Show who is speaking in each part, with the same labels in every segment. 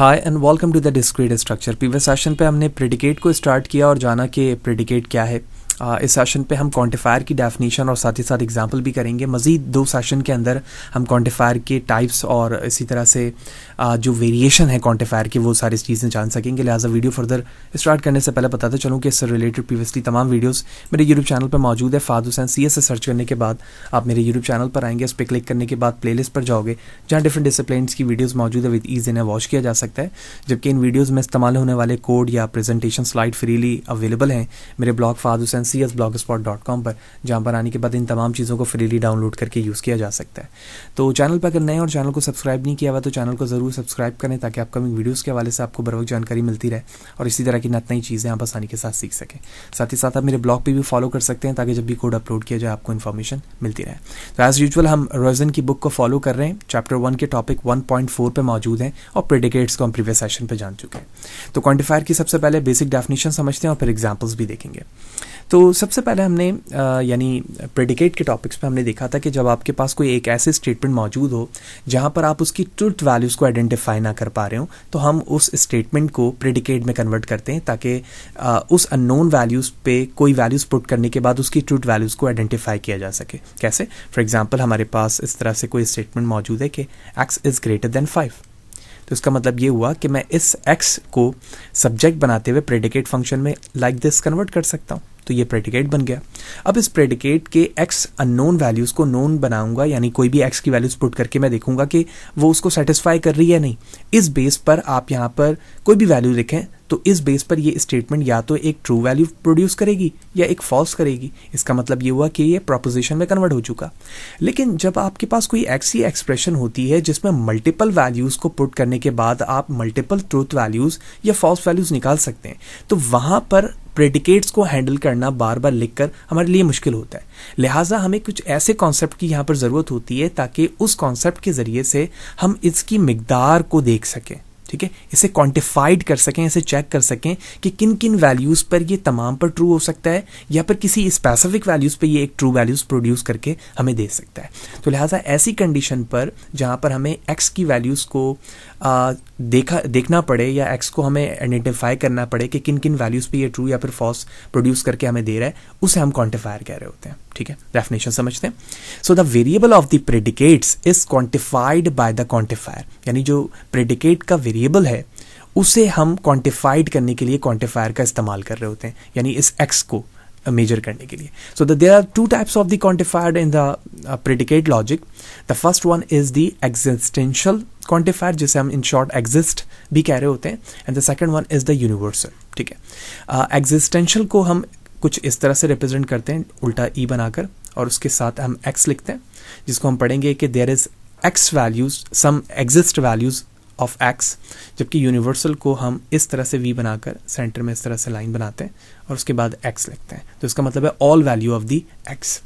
Speaker 1: Hi and welcome to the discrete structure. Previous session पे हमने predicate को start किया और जाना कि प्रेडिकेट क्या है। इस सेशन पे हम क्वांटिफायर की डेफिनेशन और साथ ही साथ एग्जांपल भी करेंगे। मज़ीद दो सेशन के अंदर हम क्वांटिफायर के टाइप्स और इसी तरह से जो वेरिएशन है क्वांटिफायर की वो सारी चीज़ें जान सकेंगे। लिहाजा वीडियो फर्दर स्टार्ट करने से पहले बताते चलूँ कि इससे रिलेटेड प्रीवियसली तमाम वीडियोस मेरे यूट्यूब चैनल पर मौजूद है। फ़ाद हुसैन CS से सर्च करने के बाद आप मेरे यूट्यूब चैनल पर आएंगे। उस पर क्लिक करने के बाद प्लेलिस्ट पर जाओगे जहाँ डिफरेंट डिसिप्लिन्स की वीडियोज़ मौजूद है। विद ईज इन्हें वॉच किया जा सकता है, जबकि इन वीडियोज़ में इस्तेमाल होने वाले कोड या प्रेजेंटेशन स्लाइड फ्रीली अवेलेबल हैं मेरे ब्लॉग फ़ाद हुसैन CS blogspot.com पर, जहाँ पर आने के बाद इन तमाम चीज़ों को फ्रीली डाउनलोड करके यूज़ किया जा सकता है। तो चैनल पर अगर नए और चैनल को सब्सक्राइब नहीं किया हुआ तो चैनल को ज़रूर सब्सक्राइब करें ताकि अपकमिंग वीडियोज़ के हवाले से आपको बर वक्त जानकारी मिलती रहे और इसी तरह की नई चीज़ें आप आसानी के साथ सीख सकें। साथ ही साथ आप मेरे ब्लॉग पर भी फॉलो कर सकते हैं ताकि जब भी कोड अपलोड किया जाए आपको इन्फॉर्मेशन मिलती रहे। तो एज यूजुअल हम रोजन की बुक को फॉलो कर रहे हैं। चैप्टर 1 के टॉपिक 1.4 पे मौजूद हैं और प्रेडिकेट्स को हम प्रीवियस सेशन पे जान चुके हैं। तो क्वांटिफायर की सबसे पहले बेसिक डेफिनेशन समझते हैं और फिर एग्जांपल्स भी देखेंगे। तो सबसे पहले हमने यानी प्रेडिकेट के टॉपिक्स पे हमने देखा था कि जब आपके पास कोई एक ऐसे स्टेटमेंट मौजूद हो जहां पर आप उसकी ट्रुथ वैल्यूज़ को आइडेंटिफाई ना कर पा रहे हो तो हम उस स्टेटमेंट को प्रेडिकेट में कन्वर्ट करते हैं ताकि उस अननोन वैल्यूज़ पे कोई वैल्यूज़ पुट करने के बाद उसकी ट्रुथ वैल्यूज़ को आइडेंटिफाई किया जा सके। कैसे? फॉर एग्जाम्पल हमारे पास इस तरह से कोई स्टेटमेंट मौजूद है कि x इज़ ग्रेटर देन 5। तो इसका मतलब ये हुआ कि मैं इस x को सब्जेक्ट बनाते हुए प्रेडिकेट फंक्शन में लाइक दिस कन्वर्ट कर सकता हूँ। तो ये प्रेडिकेट बन गया। अब इस प्रेडिकेट के x अननोन वैल्यूज़ को नोन बनाऊंगा, यानी कोई भी x की वैल्यूज़ पुट करके मैं देखूंगा कि वो उसको सेटिस्फाई कर रही है नहीं। इस बेस पर आप यहाँ पर कोई भी वैल्यू लिखें तो इस बेस पर ये स्टेटमेंट या तो एक ट्रू वैल्यू प्रोड्यूस करेगी या एक फॉल्स करेगी। इसका मतलब ये हुआ कि ये प्रोपोजिशन में कन्वर्ट हो चुका। लेकिन जब आपके पास कोई ऐसी एक्सप्रेशन होती है जिसमें मल्टीपल वैल्यूज़ को पुट करने के बाद आप मल्टीपल ट्रूथ वैल्यूज़ या फॉल्स वैल्यूज़ निकाल सकते हैं, तो वहाँ पर प्रेडिकेट्स को हैंडल करना बार बार लिखकर हमारे लिए मुश्किल होता है। लिहाजा हमें कुछ ऐसे कॉन्सेप्ट की यहाँ पर ज़रूरत होती है ताकि उस कॉन्सेप्ट के ज़रिए से हम इसकी मिकदार को देख सकें। ठीक है, इसे क्वांटिफाइड कर सकें, इसे चेक कर सकें कि किन किन वैल्यूज़ पर ये तमाम पर ट्रू हो सकता है या फिर किसी स्पेसिफिक वैल्यूज़ पे ये एक ट्रू वैल्यूज़ प्रोड्यूस करके हमें दे सकता है। तो लिहाजा ऐसी कंडीशन पर जहाँ पर हमें x की वैल्यूज़ को देखना पड़े या x को हमें आइडेंटिफाई करना पड़े कि किन किन वैल्यूज़ पे ये ट्रू या फिर फॉल्स प्रोड्यूस करके हमें दे रहा है, उसे हम क्वांटिफायर कह रहे होते हैं। ठीक है, डेफिनेशन समझते हैं। So the variable of the predicates is quantified by the quantifier, यानी जो प्रेडिकेट का वेरिएबल है उसे हम क्वांटिफाइड करने के लिए क्वांटिफायर का इस्तेमाल कर रहे होते हैं, यानी इस x को मेजर करने के लिए। So there are two types of the quantifier in the predicate logic. The first one is the existential quantifier, जिसे हम इन शॉर्ट एग्जिस्ट भी कह रहे होते हैं, and the second one is the universal. ठीक है, एग्जिस्टेंशियल को हम कुछ इस तरह से रिप्रेजेंट करते हैं, उल्टा ई बनाकर, और उसके साथ हम x लिखते हैं, जिसको हम पढ़ेंगे कि there is x values, some exist values of x, जबकि यूनिवर्सल को हम इस तरह से v बनाकर सेंटर में इस तरह से लाइन बनाते हैं और उसके बाद x लिखते हैं। तो इसका मतलब है all value of the x।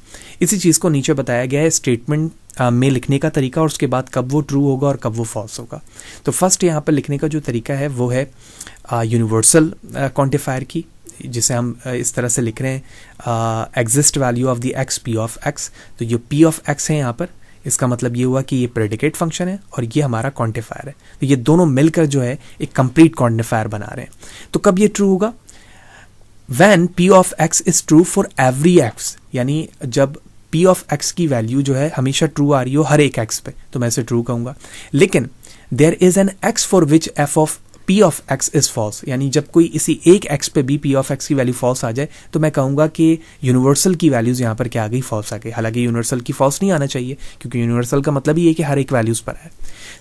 Speaker 1: इसी चीज़ को नीचे बताया गया है स्टेटमेंट में लिखने का तरीका और उसके बाद कब वो ट्रू होगा और कब वो फॉल्स होगा। तो फर्स्ट यहाँ पर लिखने का जो तरीका है वो है यूनिवर्सल क्वांटिफायर की, जिसे हम इस तरह से लिख रहे हैं exist value of the x p of x। तो जो p ऑफ x है यहाँ पर, इसका मतलब ये हुआ कि ये प्रेडिकेट फंक्शन है और ये हमारा क्वांटिफायर है। तो ये दोनों मिलकर जो है एक कंप्लीट क्वांटिफायर बना रहे हैं। तो कब ये ट्रू होगा? When p of x is true for every x, यानी जब p ऑफ x की वैल्यू जो है हमेशा ट्रू आ रही हो हर एक x पे, तो मैं इसे ट्रू कहूँगा। लेकिन there is an x for which f of p of x is false, यानी जब कोई इसी एक x पे भी p ऑफ x की वैल्यू फॉल्स आ जाए तो मैं कहूँगा कि यूनिवर्सल की वैल्यूज़ यहाँ पर क्या आ गई? फॉल्स आ गई। हालांकि यूनिवर्सल की फॉल्स नहीं आना चाहिए क्योंकि यूनिवर्सल का मतलब ही है कि हर एक वैल्यूज़ पर है।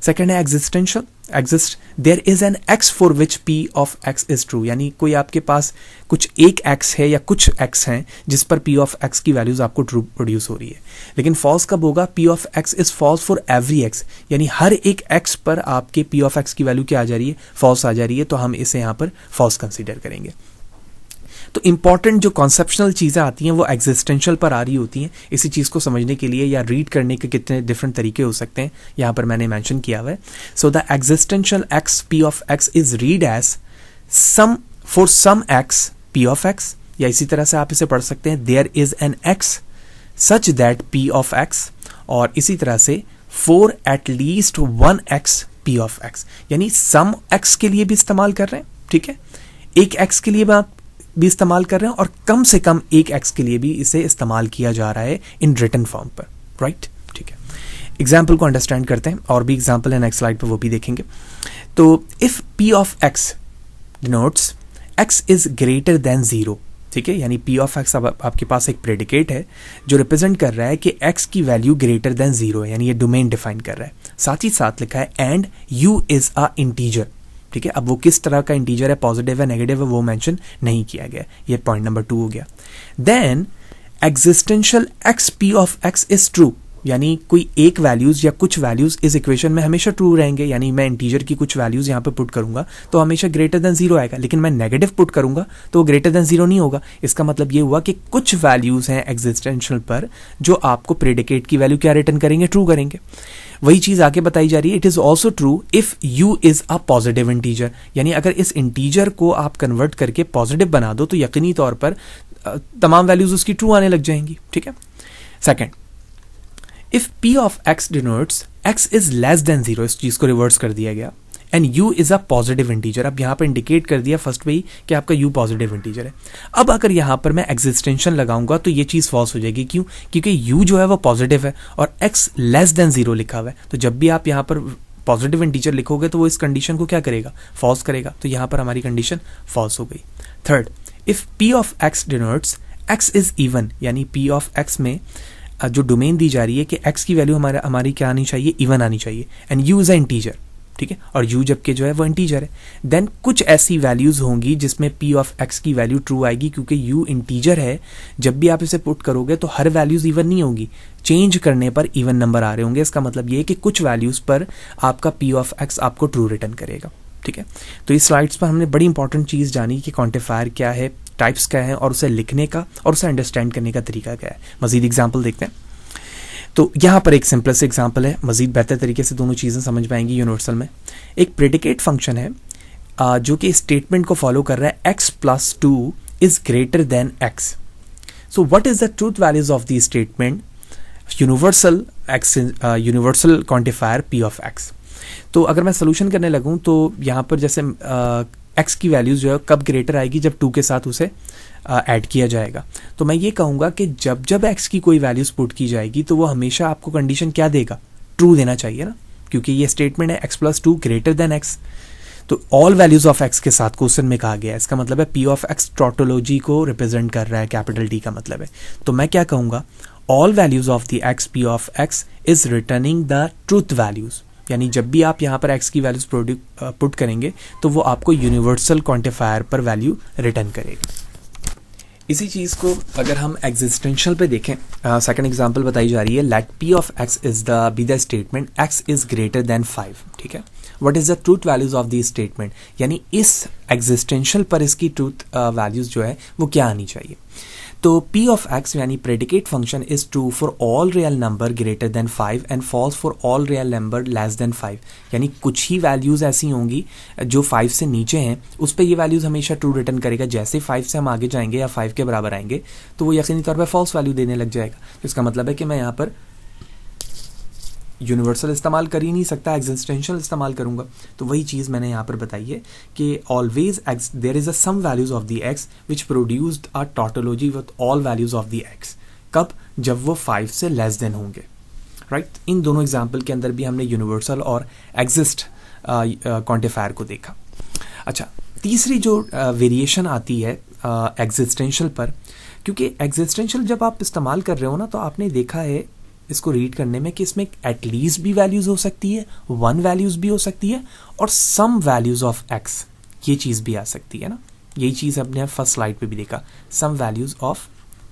Speaker 1: सेकंड है existential, exist there is an x for which p of x is true, यानी कोई आपके पास कुछ एक x है या कुछ x हैं जिस पर p ऑफ x की वैल्यूज़ आपको ट्रू प्रोड्यूस हो रही है। लेकिन फॉल्स कब होगा? p of x is false for every x, यानी हर एक x पर आपके p ऑफ x की वैल्यू क्या आ जा रही है? फॉल्स आ जा रही है। तो हम इसे यहाँ पर फॉल्स कंसीडर करेंगे। तो इंपॉर्टेंट जो कॉन्सेप्शनल चीज़ें आती हैं वो एग्जिस्टेंशियल पर आ रही होती हैं। इसी चीज़ को समझने के लिए या रीड करने के कितने डिफरेंट तरीके हो सकते हैं यहाँ पर मैंने मेंशन किया हुआ है। So the existential x p of x is read as some for some x p of x, या इसी तरह से आप इसे पढ़ सकते हैं there is an x such that p of x, और इसी तरह से for at least one x p of x, यानी सम एक्स के लिए भी इस्तेमाल कर रहे हैं, ठीक है, एक एक्स के लिए भी इस्तेमाल कर रहे हैं और कम से कम एक एक्स के लिए भी इसे इस्तेमाल किया जा रहा है इन रिटन फॉर्म पर, राइट, ठीक है। एग्जाम्पल को अंडरस्टैंड करते हैं, और भी एग्जाम्पल है नेक्स्ट स्लाइड पर, वो भी देखेंगे। तो if p of x denotes x is greater than zero, ठीक है, यानी पी ऑफ एक्स, अब आपके पास एक प्रेडिकेट है जो रिप्रेजेंट कर रहा है कि एक्स की वैल्यू ग्रेटर देन जीरो है, यानी ये डोमेन डिफाइन कर रहा है। साथ ही साथ लिखा है and you is a integer, ठीक है। अब वो किस तरह का इंटीजर है, पॉजिटिव है, नेगेटिव है, वो मेंशन नहीं किया गया, ये पॉइंट नंबर 2 हो गया। Then existential x p of x is true, यानी कोई एक वैल्यूज या कुछ वैल्यूज इस इक्वेशन में हमेशा ट्रू रहेंगे, यानी मैं इंटीजर की कुछ वैल्यूज यहाँ पे पुट करूंगा तो हमेशा ग्रेटर देन जीरो आएगा, लेकिन मैं नेगेटिव पुट करूंगा तो वो ग्रेटर देन जीरो नहीं होगा। इसका मतलब ये हुआ कि कुछ वैल्यूज हैं एग्जिस्टेंशियल पर जो आपको प्रेडिकेट की वैल्यू क्या रिटर्न करेंगे, ट्रू करेंगे। वही चीज आगे बताई जा रही है, it is also true if you is a positive integer, यानी अगर इस इंटीजर को आप कन्वर्ट करके पॉजिटिव बना दो तो यकीनी तौर पर तमाम वैल्यूज उसकी ट्रू आने लग जाएंगी, ठीक है। Second, if p of x denotes x is less than 0, इस चीज को रिवर्स कर दिया गया, and u is a positive integer, अब यहां पर इंडिकेट कर दिया फर्स्ट पे ही कि आपका u पॉजिटिव इंटीजर है। अब अगर यहां पर मैं एग्जिस्टेंशियल लगाऊंगा तो ये चीज फॉल्स हो जाएगी, क्यों, क्योंकि u जो है वो पॉजिटिव है और x लेस देन 0 लिखा हुआ है, तो जब भी आप यहां पर पॉजिटिव इंटीजर लिखोगे तो वो इस कंडीशन को क्या करेगा, फॉल्स करेगा, तो यहां पर हमारी कंडीशन फॉल्स हो गई। Third, if p of x denotes x is even, यानी p ऑफ x में जो डोमेन दी जा रही है कि x की वैल्यू हमारी क्या आनी चाहिए, इवन आनी चाहिए, and u is a integer, ठीक है, और u जबकि जो है वो इंटीजर है, देन कुछ ऐसी वैल्यूज होंगी जिसमें p ऑफ x की वैल्यू ट्रू आएगी, क्योंकि u इंटीजर है। जब भी आप इसे पुट करोगे तो हर वैल्यूज इवन नहीं होगी, चेंज करने पर इवन नंबर आ रहे होंगे। इसका मतलब ये है कि कुछ वैल्यूज पर आपका p ऑफ x आपको ट्रू रिटर्न करेगा, ठीक है। तो इस स्लाइड्स पर हमने बड़ी इंपॉर्टेंट चीज जानी कि क्वांटिफायर क्या है, टाइप्स क्या है, और उसे लिखने का और उसे अंडरस्टैंड करने का तरीका क्या है। मजीद एग्जाम्पल देखते हैं। तो यहाँ पर एक सिंपलेस्ट एग्जाम्पल है, मजीद बेहतर तरीके से दोनों चीज़ें समझ पाएंगी यूनिवर्सल में। एक प्रेडिकेट फंक्शन है जो कि स्टेटमेंट को फॉलो कर रहा है x + 2 is greater then x। So what is the truth values of the statement universal quantifier p of x। तो अगर मैं सोल्यूशन करने लगूँ तो यहाँ पर जैसे x की वैल्यूज जो है कब ग्रेटर आएगी, जब 2 के साथ उसे ऐड किया जाएगा। तो मैं ये कहूँगा कि जब जब x की कोई वैल्यूज पुट की जाएगी तो वो हमेशा आपको कंडीशन क्या देगा, ट्रू देना चाहिए ना, क्योंकि ये स्टेटमेंट है x + 2 ग्रेटर देन x। तो ऑल वैल्यूज ऑफ x के साथ क्वेश्चन में कहा गया है, इसका मतलब है p ऑफ x टोटोलॉजी को रिप्रेजेंट कर रहा है, कैपिटल T का मतलब है। तो मैं क्या कहूँगा, all values of the x p of x is returning the truth values, यानी जब भी आप यहाँ पर x की वैल्यूज पुट करेंगे तो वो आपको यूनिवर्सल क्वांटिफायर पर वैल्यू रिटर्न करेगा। इसी चीज को अगर हम एग्जिस्टेंशियल पे देखें, सेकंड एग्जांपल बताई जा रही है, let p of x is the statement x is greater than 5, ठीक है। What is the truth values of the statement, यानी इस एग्जिस्टेंशियल पर इसकी ट्रूथ वैल्यूज जो है वो क्या आनी चाहिए। तो p ऑफ x यानी predicate function is true for all real number greater than 5 and false for all real number less than 5, यानी कुछ ही वैल्यूज ऐसी होंगी जो 5 से नीचे हैं, उस पर ये वैल्यूज हमेशा ट्रू रिटर्न करेगा। जैसे 5 से हम आगे जाएंगे या 5 के बराबर आएंगे तो वो यकीनी तौर पर फॉल्स वैल्यू देने लग जाएगा। तो इसका मतलब है कि मैं यहाँ पर यूनिवर्सल इस्तेमाल कर ही नहीं सकता, एग्जिस्टेंशियल इस्तेमाल करूंगा। तो वही चीज़ मैंने यहाँ पर बताई है कि always there is a some values of the x which produced a tautology with all values of the x. कब, जब वो 5 से लेस देन होंगे, राइट। इन दोनों एग्जाम्पल के अंदर भी हमने यूनिवर्सल और एग्जिस्ट क्वांटिफायर को देखा। अच्छा, तीसरी जो वेरिएशन आती है एग्जिस्टेंशियल पर, क्योंकि एग्जिस्टेंशियल जब आप इस्तेमाल कर रहे हो ना तो आपने देखा है इसको रीड करने में कि इसमें एटलीस्ट भी वैल्यूज हो सकती है, 1 वैल्यूज भी हो सकती है, और सम वैल्यूज ऑफ x ये चीज भी आ सकती है ना। यही चीज हमने फर्स्ट स्लाइड पे भी देखा, सम वैल्यूज ऑफ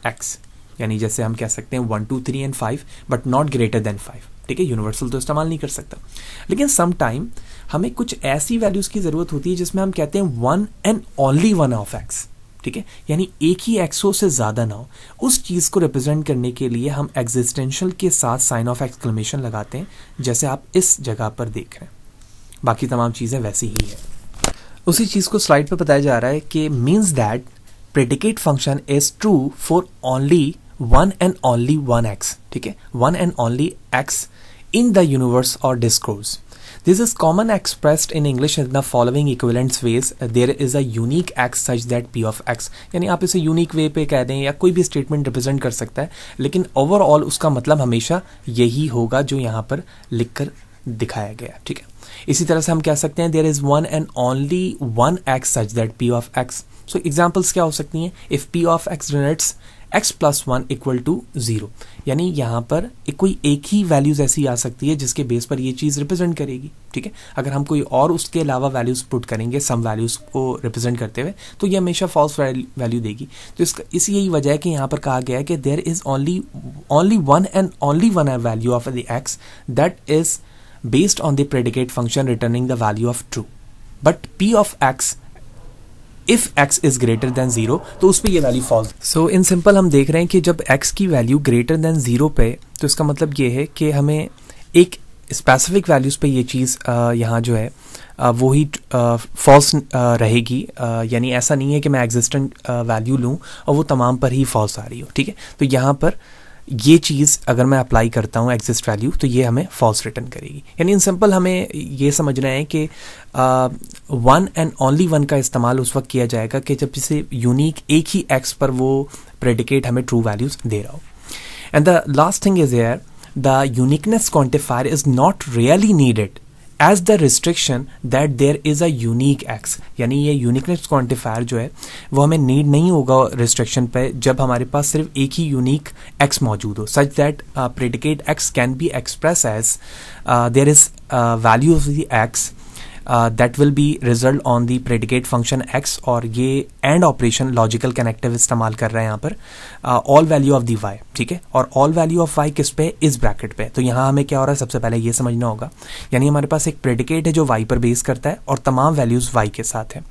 Speaker 1: x, यानी जैसे हम कह सकते हैं 1 2 3 and 5 but not greater than 5, ठीक है। यूनिवर्सल तो इस्तेमाल नहीं कर सकता, लेकिन सम टाइम हमें कुछ ऐसी वैल्यूज की जरूरत होती है जिसमें हम कहते हैं 1 एंड ओनली 1 ऑफ x, ठीक है, यानी एक ही एक्सो से ज्यादा ना हो। उस चीज को रिप्रेजेंट करने के लिए हम एग्जिस्टेंशियल के साथ साइन ऑफ एक्सक्लेमेशन लगाते हैं, जैसे आप इस जगह पर देख रहे हैं। बाकी तमाम चीजें वैसी ही है। उसी चीज को स्लाइड पर बताया जा रहा है कि means that predicate function is true for only 1 and only 1 x, ठीक है, 1 and only x in the universe और discourse. This is common expressed in English in the following equivalent ways. There is a unique x such that p of x. यानी आप इसे unique way पे कह दें या कोई भी स्टेटमेंट रिप्रेजेंट कर सकता है, लेकिन ओवरऑल उसका मतलब हमेशा यही होगा जो यहाँ पर लिखकर दिखाया गया. ठीक है. इसी तरह से हम कह सकते हैं there is one and only one x such that p of x. So examples क्या हो सकती हैं? If p of x denotes x plus one equal to 0, यानी यहाँ पर कोई एक ही वैल्यूज ऐसी आ सकती है जिसके बेस पर ये चीज़ रिप्रेजेंट करेगी. ठीक है. अगर हम कोई और उसके अलावा वैल्यूज पुट करेंगे सम वैल्यूज को रिप्रेजेंट करते हुए, तो ये हमेशा फॉल्स वैल्यू देगी. तो इसका इसी यही वजह है कि यहाँ पर कहा गया है कि there is only one and only one value of the x that is based on the predicate function returning the value of true. But p of x if x is greater than 0 तो उस पर ये value false. So in simple हम देख रहे हैं कि जब x की वैल्यू ग्रेटर देन 0 पे, तो इसका मतलब ये है कि हमें एक स्पेसिफिक वैल्यूज पे ये चीज़ यहाँ जो है वो ही फॉल्स रहेगी. यानी ऐसा नहीं है कि मैं एग्जिस्टेंट वैल्यू लूँ और वो तमाम पर ही फॉल्स आ रही हो. ठीक है. तो यहाँ पर ये चीज़ अगर मैं अप्लाई करता हूँ एग्जिस्ट वैल्यू, तो ये हमें फॉल्स रिटर्न करेगी. यानी इन सिंपल हमें ये समझना है कि वन एंड ओनली वन का इस्तेमाल उस वक्त किया जाएगा कि जब जिसे यूनिक एक ही एक्स पर वो प्रेडिकेट हमें ट्रू वैल्यूज दे रहा हो. And the last thing is here, the uniqueness quantifier is not really needed as the restriction that there is a unique x. यानी ये यूनिकनेस क्वांटिफायर जो है वो हमें नीड नहीं होगा रिस्ट्रिक्शन पे जब हमारे पास सिर्फ एक ही यूनिक एक्स मौजूद हो, such that predicate x can be express as there is value of the x that will be result on the predicate function x. और ये एंड ऑपरेशन लॉजिकल कनेक्टिव इस्तेमाल कर रहे हैं यहाँ पर all value of the y. ठीक है. और ऑल वैल्यू ऑफ y किस पे? इस ब्रैकेट पे. तो यहाँ हमें क्या हो रहा है, सबसे पहले ये समझना होगा. यानी हमारे पास एक प्रेडिकेट है जो y पर बेस करता है और तमाम वैल्यूज y के साथ है.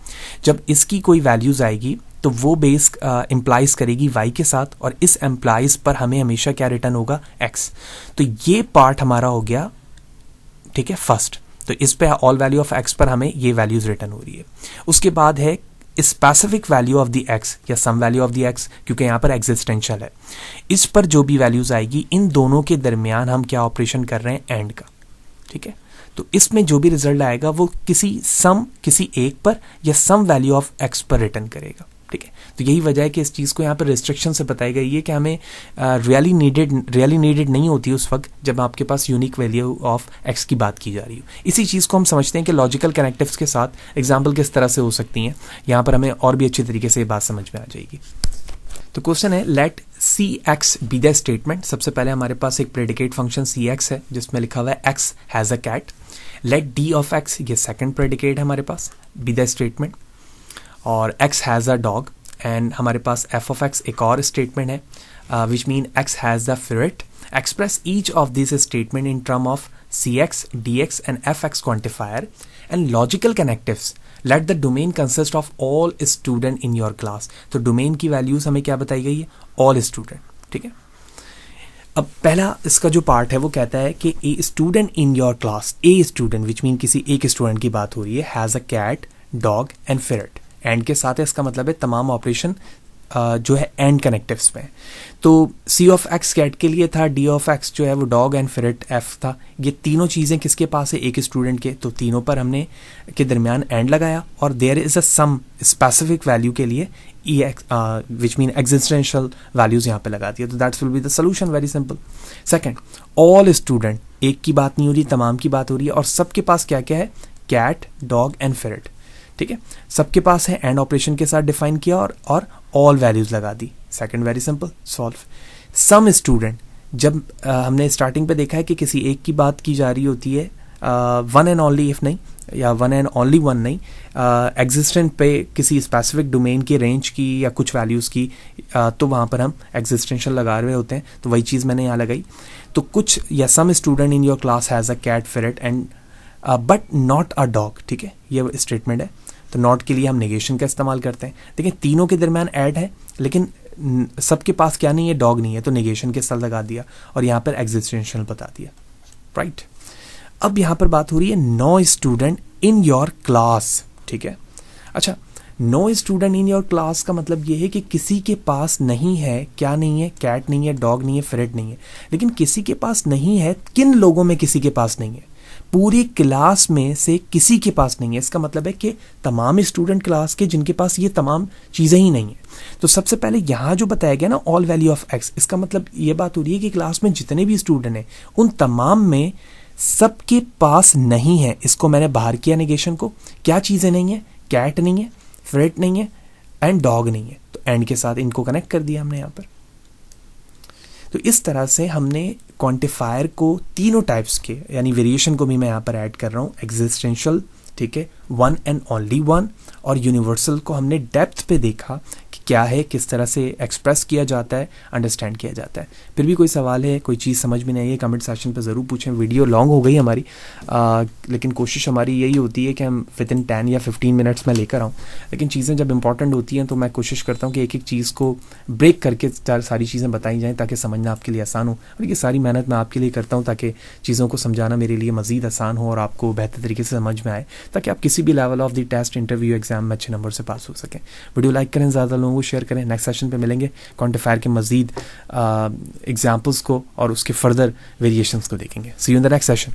Speaker 1: जब इसकी कोई वैल्यूज आएगी तो वो बेस इम्प्लाइज करेगी y के साथ, और इस एम्प्लाइज पर हमें हमेशा क्या रिटर्न होगा? x. तो ये पार्ट हमारा हो गया. ठीक है. फर्स्ट, तो इस पे ऑल वैल्यू ऑफ x पर हमें ये वैल्यूज रिटर्न हो रही है. उसके बाद है specific value of the x या some value of the x, क्योंकि यहाँ पर एग्जिस्टेंशियल है. इस पर जो भी वैल्यूज आएगी इन दोनों के दरमियान हम क्या ऑपरेशन कर रहे हैं? एंड का. ठीक है. तो इसमें जो भी रिजल्ट आएगा वो किसी एक पर या सम वैल्यू ऑफ x पर रिटर्न करेगा. ठीक है. तो यही वजह है कि इस चीज़ को यहाँ पर रिस्ट्रिक्शन से बताई गई है कि हमें रियली नीडेड नहीं होती उस वक्त जब आपके पास यूनिक वैल्यू ऑफ x की बात की जा रही हो. इसी चीज़ को हम समझते हैं कि लॉजिकल कनेक्टिव्स के साथ एग्जाम्पल किस तरह से हो सकती हैं. यहाँ पर हमें और भी अच्छी तरीके से ये बात समझ में आ जाएगी. तो क्वेश्चन है let see x B the statement. सबसे पहले हमारे पास एक प्रेडिकेट फंक्शन सी एक्स है जिसमें लिखा हुआ है x has a cat. Let d of x, ये सेकेंड प्रेडिकेट है हमारे पास, बी द स्टेटमेंट. और x has a dog, and हमारे पास f ऑफ x एक और स्टेटमेंट है which mean x has the ferret. Express each of this statement in term of cx, dx and fx quantifier. And logical connectives, let the domain consist of all student in your class. तो domain की values हमें क्या बताई गई है? All student. ठीक है. अब पहला इसका जो पार्ट है वो कहता है कि a student in your class, a student which mean किसी एक स्टूडेंट की बात हो रही है, has a cat, dog and ferret. And के साथ है, इसका मतलब है तमाम ऑपरेशन जो है एंड कनेक्टिव्स में. तो सी ऑफ एक्स कैट के लिए था, डी ऑफ एक्स जो है वो डॉग एंड ferret एफ था. ये तीनों चीज़ें किसके पास है? एक स्टूडेंट के. तो तीनों पर हमने के दरमियान एंड लगाया और there is a some specific value के लिए e x which mean existential values यहाँ पे लगा दिया. तो that's will be the solution. Very simple. Second, all student, एक की बात नहीं हो रही, तमाम की बात हो रही है और सबके पास क्या क्या है? Cat, dog and ferret. ठीक है. सबके पास है, एंड ऑपरेशन के साथ डिफाइन किया और ऑल वैल्यूज लगा दी. Second, very simple, solve. Some student, जब हमने स्टार्टिंग पे देखा है कि किसी एक की बात की जा रही होती है, वन एंड ओनली इफ नहीं, या वन एंड ओनली वन नहीं, एग्जिस्टेंट पे किसी स्पेसिफिक डोमेन की रेंज की या कुछ वैल्यूज़ की, तो वहाँ पर हम एग्जिस्टेंशियल लगा रहे होते हैं. तो वही चीज़ मैंने यहाँ लगाई. तो कुछ या some student in your class has a cat, ferret and but not a dog. ठीक है. ये स्टेटमेंट है. तो नॉट के लिए हम नेगेशन का इस्तेमाल करते हैं. देखिए तीनों के दरमियान ऐड है, लेकिन सबके पास क्या नहीं है? डॉग नहीं है. तो नेगेशन के साथ लगा दिया और यहाँ पर एग्जिस्टेंशियल बता दिया. राइट. अब यहाँ पर बात हो रही है no student in your class. ठीक है. अच्छा, no student in your class का मतलब ये है कि किसी के पास नहीं है. क्या नहीं है? कैट नहीं है, डॉग नहीं है, ferret नहीं है. लेकिन किसी के पास नहीं है, किन लोगों में किसी के पास नहीं है? पूरी क्लास में से किसी के पास नहीं है। इसका मतलब है कि तमाम स्टूडेंट क्लास के जिनके पास ये तमाम चीज़ें ही नहीं है। तो सबसे पहले यहाँ जो बताया गया ना ऑल वैल्यू ऑफ एक्स, इसका मतलब ये बात हो रही है कि क्लास में जितने भी स्टूडेंट हैं उन तमाम में सबके पास नहीं है। इसको मैंने बाहर किया नेगेशन को, क्या चीज़ें नहीं है, कैट नहीं है, फ्रेट नहीं है एंड डॉग नहीं है। तो एंड के साथ इनको कनेक्ट कर दिया हमने यहाँ पर। तो इस तरह से हमने क्वांटिफायर को तीनों टाइप्स के, यानी वेरिएशन को भी मैं यहाँ पर ऐड कर रहा हूँ, एग्जिस्टेंशियल, ठीक है, वन एंड ओनली वन, और यूनिवर्सल को हमने डेप्थ पे देखा कि क्या है, किस तरह से एक्सप्रेस किया जाता है, अंडरस्टैंड किया जाता है। फिर भी कोई सवाल है, कोई चीज़ समझ में नहीं आई है, कमेंट सेक्शन पे ज़रूर पूछें। वीडियो लॉन्ग हो गई हमारी, लेकिन कोशिश हमारी यही होती है कि हम विद इन 10 या 15 मिनट्स में लेकर आऊँ। लेकिन चीज़ें जब इंपॉर्टेंट होती हैं तो मैं कोशिश करता हूँ कि एक एक चीज़ को ब्रेक करके सारी चीज़ें बताई जाएँ ताकि समझना आपके लिए आसान हो। और ये सारी मेहनत मैं आपके लिए करता हूँ ताकि चीज़ों को समझाना मेरे लिए मज़ीद आसान हो और आपको बेहतर तरीके से समझ में आए, ताकि आप किसी भी level of the test, interview, exam में अच्छे नंबर से पास हो सकें। वीडियो लाइक करें, ज़्यादा लोगों को शेयर करें। नेक्स्ट सेशन पे मिलेंगे, क्वांटिफायर के मज़ीद एग्जाम्पल्स को और उसके फर्दर वेरिएशंस को देखेंगे। See you in the next session.